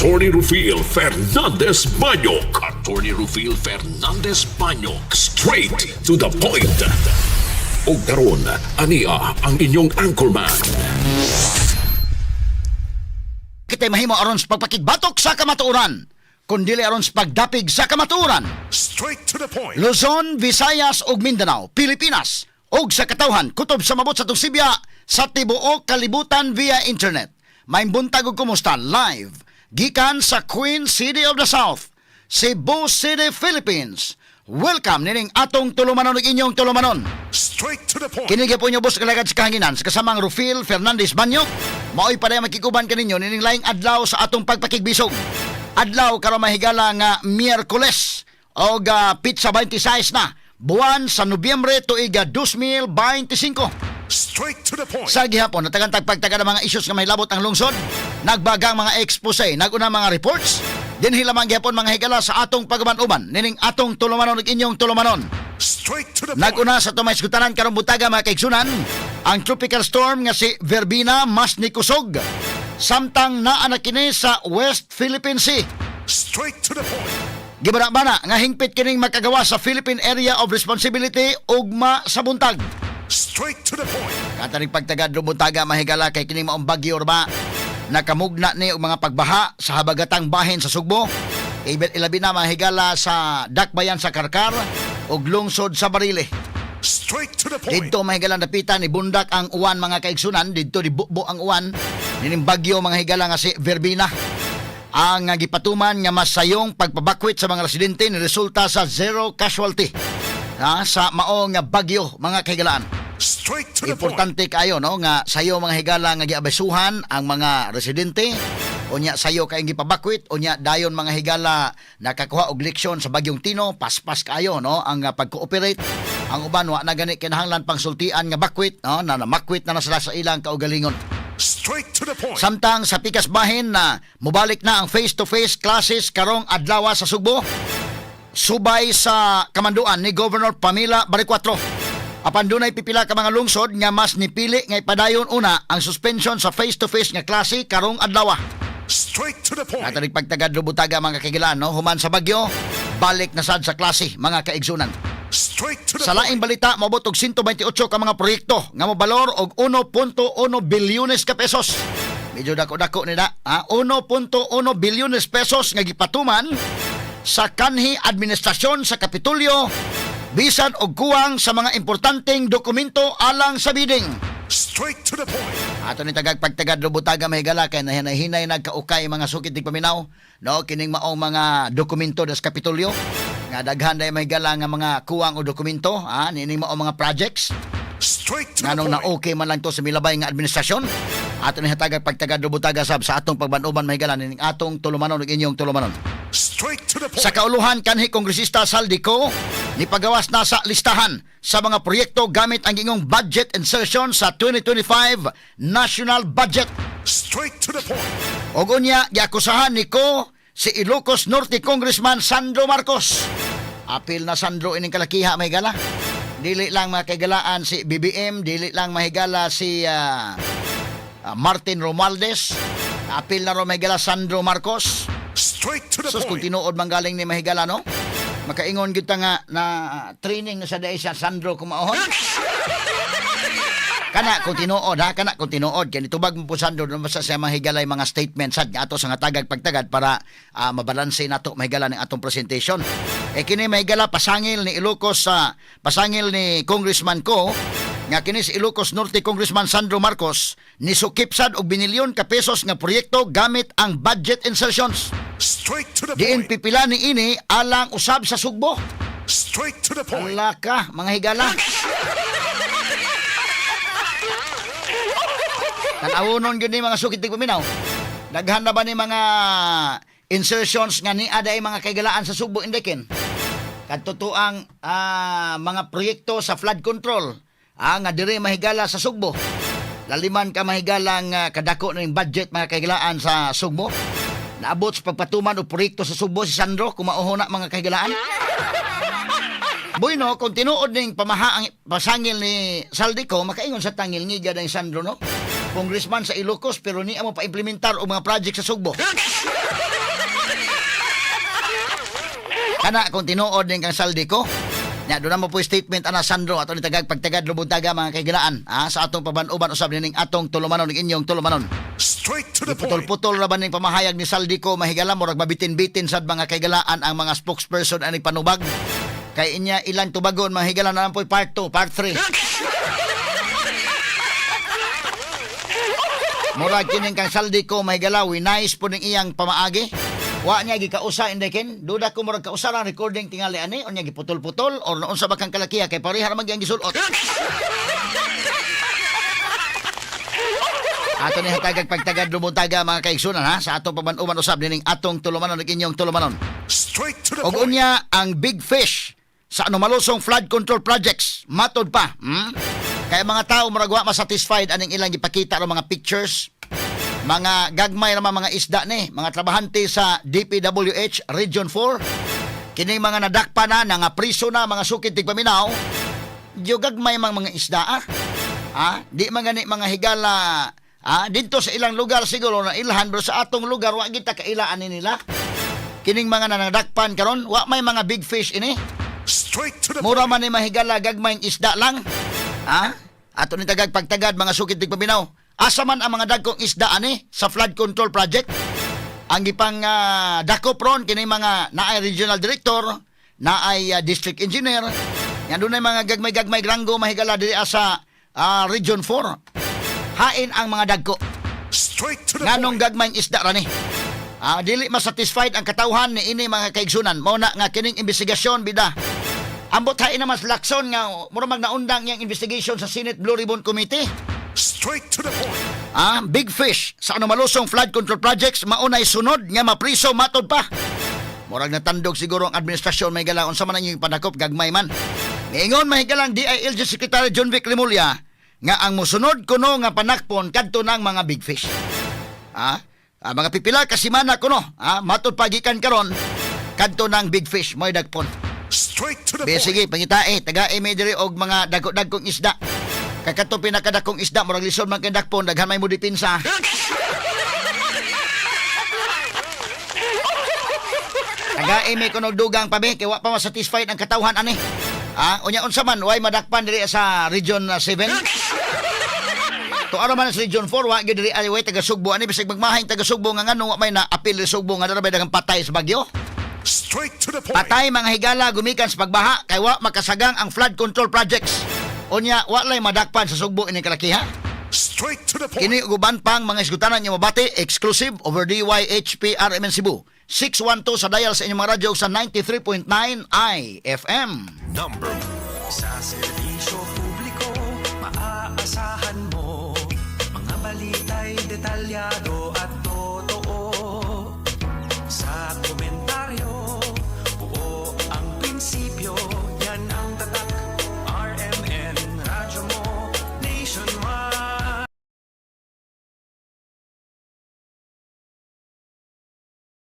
Attorney Rufil Fernandez Banyok. Attorney Rufil Fernandez Banyok. Straight to the point. O karon, ania ang inyong anchorman. Kita'y mahimo aron sa pagpakigbatok sa kamatuoran, kundili aron sa pagdapig sa kamatuoran. Straight to the point. Luzon, Visayas ug Mindanao, Pilipinas, ug sa katawhan kutob sa mabot sa Tusibya sa tibuok kalibutan via internet. May buntag ug kumusta live gikan sa Queen City of the South, Cebu City, Philippines. Welcome nining atong tulumanon ug inyong tulumanon. Straight to the point. Kinigya po niyo boss kalagad sa kahanginan sa kasamang Rufil Fernandez Banyok. Maoy pa rin makikuban kaninyo nining laing adlaw sa atong pagpakigbisog. Adlaw karon mahigala nga Miyerkules o pizza 26 na buwan sa Nobyembre tuig 2025. Straight to the point. Sa gihapon natagan tagpagtaga ng mga issues nga mahilabot ang lungsod, nagbagang mga expose, naguna mga reports, dinhi lamang gihapon mga higala sa atong pagaban-uban nining atong tulumanon ug inyong tulumanon. Straight to the point. Naguna sa tumay skutanan karong butaga mga kaigsunan, ang tropical storm nga si Verbina mas ni kusog. Samtang naa na kini sa West Philippine Sea. Straight to the point. Gibana-bana nga hingpit kining makagawa sa Philippine Area of Responsibility ugma sa buntag. Straight to the point. Kataring pagtagad do buntaga mahigala kay kining maong bagyo ba nakamugna ni og mga pagbaha sa habagatang bahin sa Sugbo. Ilabi na mahigala sa dakbayan sa Karkar ug lungsod sa Barile. Straight to the point. Dito mahigala napitan ni bundak ang uwan mga kaigsunan, dito di bubo ang uwan nining bagyo mga higala nga si Verbina. Ang gipatuman nga masayong pagpabakwit sa mga residente ni resulta sa zero casualty sa maong bagyo mga kahigalaan. Straight to the point. Importante kayo no nga sayo mga higala nga giabesuhan ang mga residente, unya sayo kay gipabakwit, unya dayon mga higala nakakuha og leksyon sa bagyong Tino, paspas kayo no ang pag-cooperate. Ang uban wa na gani kinahanglan pangsultian nga bakwit no na makwit na sila sa ilang kaugalingon. Straight to the point. Samtang sa pikas bahin na mubalik na ang face-to-face classes karong adlaw sa Sugbo, subay sa kamanduan ni Governor Pamela Baricuatro. Apan dunay pipila ka mga lungsod nga mas nipili nga ipadayon una ang suspension sa face-to-face nga klase karong adlaw. Straight to the point. At ang pagtagad do butaga mga kagilaan no, human sa bagyo, balik na sad sa klase mga kaigsunan. Straight to the Sa laing balita, mabot og 128 ka mga proyekto nga mobalor og 1.1 bilyones ka pesos. Medyo dako-dako nila, 1.1 bilyones pesos nga gipatuman sa kanhi administrasyon sa Kapitolyo bisan og kuwang sa mga importanteng dokumento alang sa bidding. Straight to the point. Ato ni tagag pagtagad do butaga mahigala kay nahinay nagkaukay mga sukit tig paminaw no kining maong mga dokumento des Kapitolyo nga daghan day mahigala nga mga kuwang o dokumento nining maong mga projects Straight to the nganong na point. okay man lang to sa milabay nga administrasyon. Ato ni hatagag pagtagad do butaga sab sa atong pagbanuban mahigala nining atong tulumanon ug inyong tulumanon. Straight to the point. Sa kauluhan kanhi Kongresista Saldico nipagawas na sa listahan sa mga proyekto gamit ang ingong budget insertion sa 2025 national budget. Straight to the point. Og unya giakusahan niko si Ilocos Norte Congressman Sandro Marcos. Apil na Sandro ining kalakiha mahigala. Dili lang makagalaan si BBM, dili lang mahigala si Martin Romualdez. Apil na ro mahigala Sandro Marcos. Straight to the Sus kung point. tinuod man galing ni mahigala no. Makaingon kita nga na training na sa dai sa Sandro kumaohon. Kana kung tinuod kana kung tinuod kay nitubag mo po Sandro no basta sa mahigalay mga statements sad nga ato sa nga tagag pagtagad para mabalanse nato mahigala ning atong presentation. Kini mahigala pasangil ni Ilocos pasangil ni Congressman ko nga kini si Ilocos Norte Congressman Sandro Marcos ni sukip sad og binilyon ka pesos nga proyekto gamit ang budget insertions. Straight to the Diin point. pipila ni ini alang usab sa Sugbo. Straight to the point. Wala ka, mga higala. Tanawonon yun ni mga sukit tig paminaw. Daghan na ba ni mga insertions nga ni aday mga kaigalaan sa Sugbo Indekin? Katutuang mga proyekto sa flood control nga diri mahigala sa Sugbo. Laliman ka mahigalang kadako na yung budget mga kaigalaan sa Sugbo. Naabot sa pagpatuman o proyekto sa Sugbo si Sandro kumauhona mga kahigalaan. Bueno, kung tinuod ning pasangil ni Saldico, makaingon sa tangil ngiga ng Sandro no. Congressman sa Ilocos pero ni mo pa implementar og mga project sa Sugbo. Kana kung tinuod din kang saldi ko. Nya do na mo po statement ana Sandro ato ni tagag pagtagad lubuntaga mga kaigilaan sa atong paban-uban usab ning atong tulumanon ning inyong tulumanon. Straight to the point. Putol-putol ra ba ning pamahayag ni Saldi ko mahigala mo rag mabitin-bitin sad mga kaigalaan ang mga spokesperson ani panubag. Kay inya ilang tubagon mahigala na lang po part 2, part 3. Murag kining kang Saldi ko mahigala nice po ning iyang pamaagi. Wa niya gikausa indekin, duda ko murag kausa lang recording tingali ani unya giputol-putol or noon sa bakang kalakiya kay pareha ra man gyang gisulot. Ato ni hatagag pagtagad lumuntaga mga kaigsunan sa atong paban-uman usab ning atong tulumanon ug inyong tulumanon. Straight to the Og point. unya ang big fish sa anomalosong flood control projects matod pa. Kaya mga tao murag wa masatisfied aning ilang gipakita ro mga pictures. Mga gagmay naman mga isda ni, mga trabahante sa DPWH Region 4. Kini mga nadakpa na, nga priso na, mga sukit tigpaminaw. Diyo gagmay mga isda di mga mga higala dito sa ilang lugar siguro na ilhan pero sa atong lugar wa kita kailaan nila. Kining mga nanadakpan karon wa may mga big fish ini. Straight to the Mura man ni mahigala gagmay isda lang. Ato ni tagag pagtagad mga sukit tigpaminaw. Asa man ang mga dagkong isda ani sa flood control project? Ang gipang dakop ron kini mga naay regional director, naay district engineer. Yan dunay mga gagmay-gagmay granggo mahigala diri sa Region 4. Hain ang mga dagko. Straight to the Nganong point. gagmayng isda ra ni? Dili masatisfied ang katawhan ni ini mga kaigsunan. Mao na nga kining investigasyon bida. Ambot hain na mas lakson nga mura mag naundang yang investigation sa Senate Blue Ribbon Committee. Straight to the point. Big fish sa anomalosong flood control projects maunay sunod nga mapriso matod pa. Murag natandog siguro ang administrasyon may galaon sa man yung padakop gagmay man. Niingon mahigalang DILG Secretary John Vic Rimulya nga ang musunod kuno nga panakpon kadto ng mga big fish. Mga pipila kasimana kuno matod pagikan karon kadto ng big fish mo'y dagpon. Straight to the Be point. sige pangitae taga may diri og mga dagko-dagkong isda. Kakato pinakadakong isda murag lisod man kay dakpon daghan may mo dipinsa. Taga may kuno dugang pa be kay wa pa masatisfied ang katawhan ani. Unya unsa man way madakpan diri sa Region 7. Tuaro man sa Region 4 wa gyud diri way taga Sugbo ani bisag magmahing taga Sugbo nga ngano wa may na apil sa Sugbo nga dara bay daghang patay sa bagyo. Straight to the point. Patay mga higala gumikan sa pagbaha kay wa makasagang ang flood control projects. Unya wa lay madakpan sa Sugbo ini kalakiha. Straight to the point. Kini uban pang mga isgutanan nga mabati exclusive over DYHPRMN Cebu. 612 sa dial sa inyong mga radyo sa 93.9 IFM. Number Sa serbisyo publiko, maaasahan mo. Mga balita'y detalyado